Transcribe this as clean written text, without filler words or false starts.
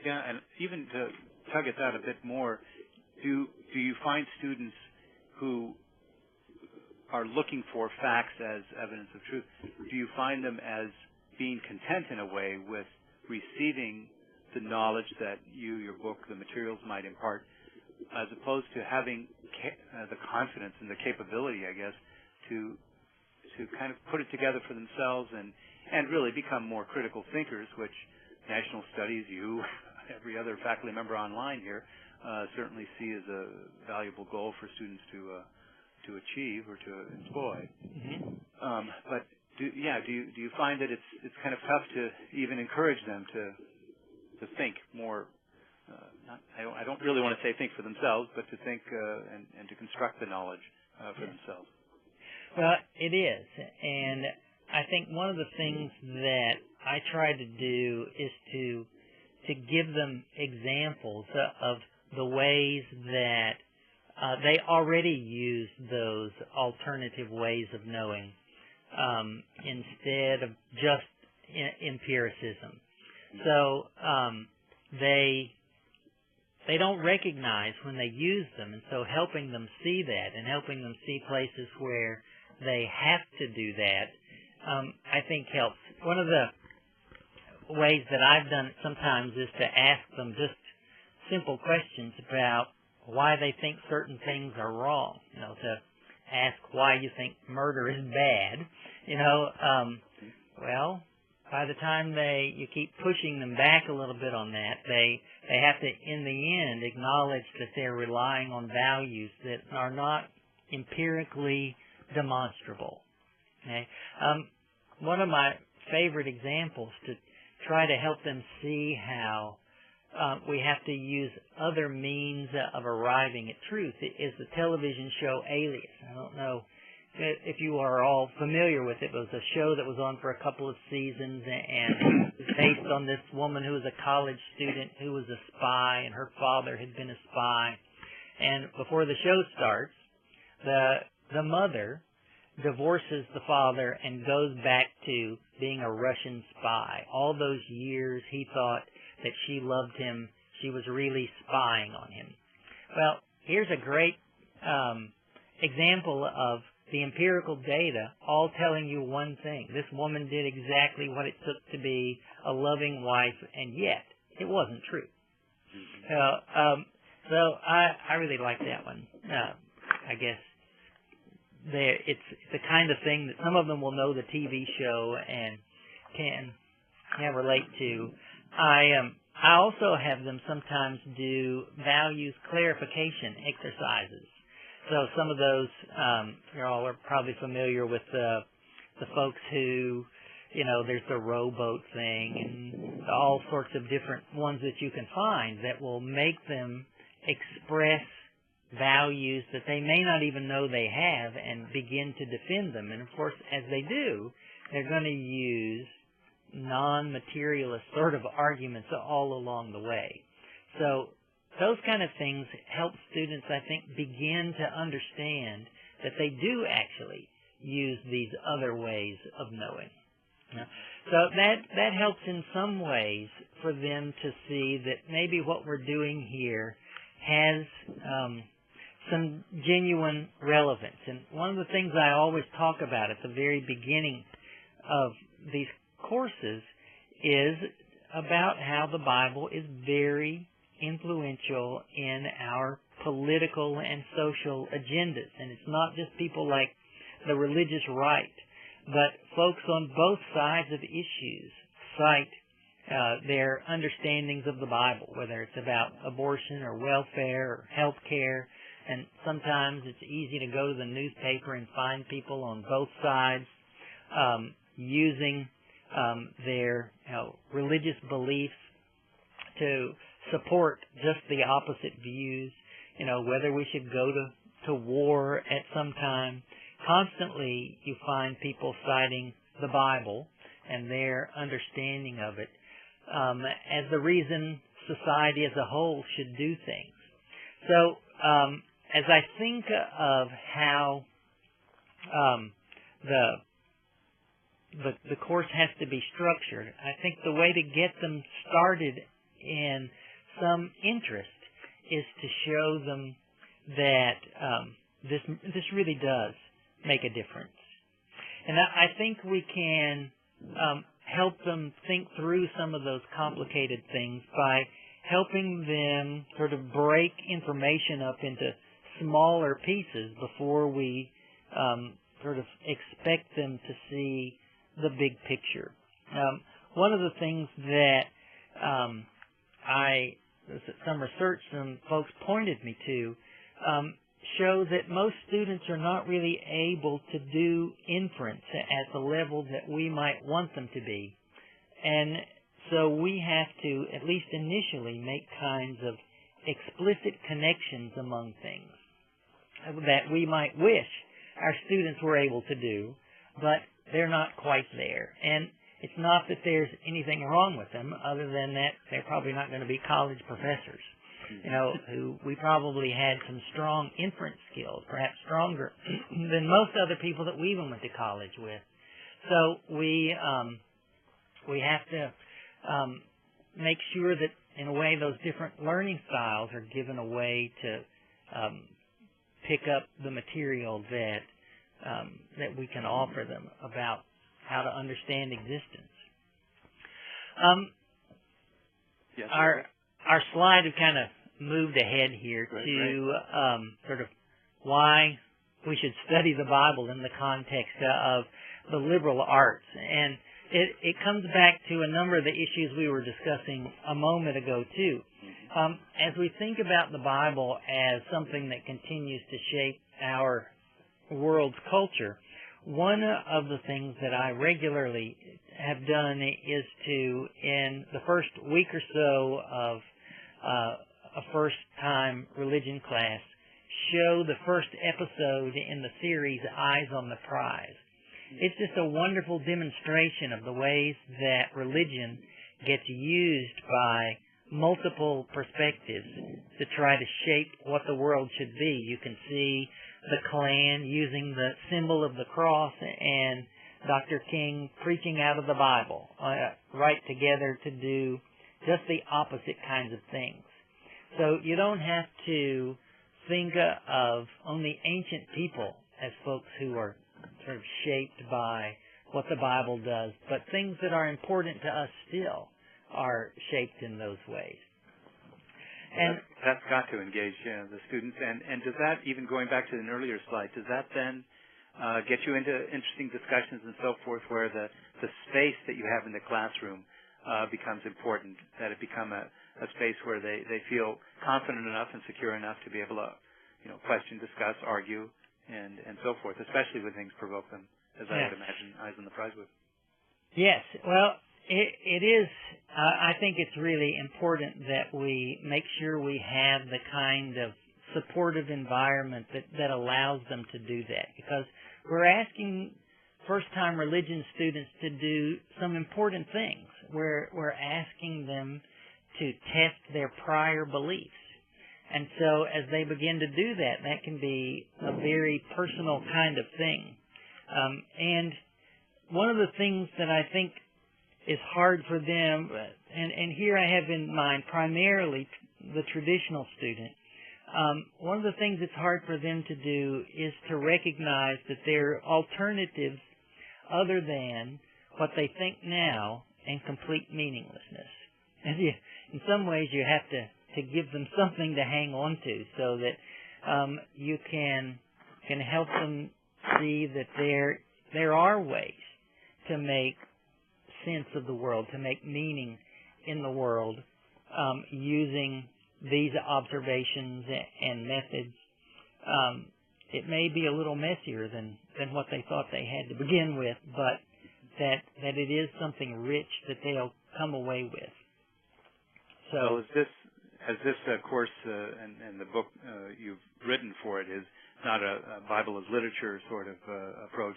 Yeah, and even to tug at that a bit more, do you find students who are looking for facts as evidence of truth, do you find them as being content in a way with receiving the knowledge that you, your book, the materials might impart, as opposed to having the confidence and the capability, I guess, to kind of put it together for themselves and really become more critical thinkers, which National Studies, you, every other faculty member online here, certainly see as a valuable goal for students to achieve or to employ. Mm-hmm. But do you find that it's kind of tough to even encourage them to think more? I don't really want to say think for themselves, but to think and to construct the knowledge for themselves. Well, it is, and I think one of the things that I try to do is to give them examples of the ways that they already use those alternative ways of knowing instead of just empiricism. So they don't recognize when they use them, and so helping them see that and helping them see places where they have to do that, I think helps. One of the ways that I've done it sometimes is to ask them just simple questions about why they think certain things are wrong. To ask why you think murder is bad. Well, by the time you keep pushing them back a little bit on that, they have to, in the end, acknowledge that they're relying on values that are not empirically demonstrable. Okay? One of my favorite examples to try to help them see how we have to use other means of arriving at truth is the television show Alias. I don't know if you are all familiar with it. It was a show that was on for a couple of seasons, and it was based on this woman who was a college student who was a spy, and her father had been a spy. And before the show starts, the mother divorces the father and goes back to being a Russian spy. All those years he thought that she loved him, she was really spying on him. Well, here's a great example of the empirical data all telling you one thing. This woman did exactly what it took to be a loving wife, and yet it wasn't true. So I really like that one. I guess it's the kind of thing that some of them will know the TV show and can relate to. I also have them sometimes do values clarification exercises. So some of those, you all are probably familiar with the folks who, there's the rowboat thing and all sorts of different ones that you can find that will make them express values that they may not even know they have and begin to defend them. And of course, as they do, they're going to use non-materialist sort of arguments all along the way. So those kind of things help students, I think, begin to understand that they do actually use these other ways of knowing. So that helps in some ways for them to see that maybe what we're doing here has some genuine relevance. And one of the things I always talk about at the very beginning of these courses is about how the Bible is very influential in our political and social agendas. And it's not just people like the religious right, but folks on both sides of issues cite their understandings of the Bible, whether it's about abortion or welfare or health care. And sometimes it's easy to go to the newspaper and find people on both sides using their religious beliefs to support just the opposite views, whether we should go to war at some time. Constantly you find people citing the Bible and their understanding of it as the reason society as a whole should do things. So as I think of how the course has to be structured, I think the way to get them started in some interest is to show them that this really does make a difference. And I think we can help them think through some of those complicated things by helping them sort of break information up into smaller pieces before we sort of expect them to see the big picture. One of the things that some research some folks pointed me to show that most students are not really able to do inference at the level that we might want them to be. And so we have to, at least initially, make kinds of explicit connections among things that we might wish our students were able to do, but they're not quite there. And it's not that there's anything wrong with them, other than that they're probably not going to be college professors, who we probably had some strong inference skills, perhaps stronger than most other people that we even went to college with. So we have to make sure that, in a way, those different learning styles are given a way to pick up the material that we can offer them about how to understand existence. Yes, our slide had kind of moved ahead here to sort of why we should study the Bible in the context of the liberal arts. And it comes back to a number of the issues we were discussing a moment ago, too. As we think about the Bible as something that continues to shape our world's culture, one of the things that I regularly have done is to, in the first week or so of a first-time religion class, show the first episode in the series Eyes on the Prize. It's just a wonderful demonstration of the ways that religion gets used by multiple perspectives to try to shape what the world should be. You can see the Klan using the symbol of the cross and Dr. King preaching out of the Bible, right together to do just the opposite kinds of things. So you don't have to think of only ancient people as folks who are sort of shaped by what the Bible does, but things that are important to us still are shaped in those ways. And that's got to engage the students. And does that, even going back to an earlier slide, does that then get you into interesting discussions and so forth where the space that you have in the classroom becomes important, that it become a space where they feel confident enough and secure enough to be able to question, discuss, argue, and so forth, especially when things provoke them, as I would imagine Eyes on the Prize would. Yes. Well, it is. I think it's really important that we make sure we have the kind of supportive environment that allows them to do that, because we're asking first-time religion students to do some important things. We're asking them to test their prior beliefs. And so as they begin to do that, that can be a very personal kind of thing. And one of the things that I think is hard for them, and here I have in mind primarily the traditional student, one of the things that's hard for them to do is to recognize that there are alternatives other than what they think now and complete meaninglessness. And in some ways you have to give them something to hang on to so that you can help them see that there are ways to make sense of the world, to make meaning in the world using these observations and methods. It may be a little messier than what they thought they had to begin with, but that it is something rich that they'll come away with. So as this course and the book you've written for it is not a Bible as literature sort of approach,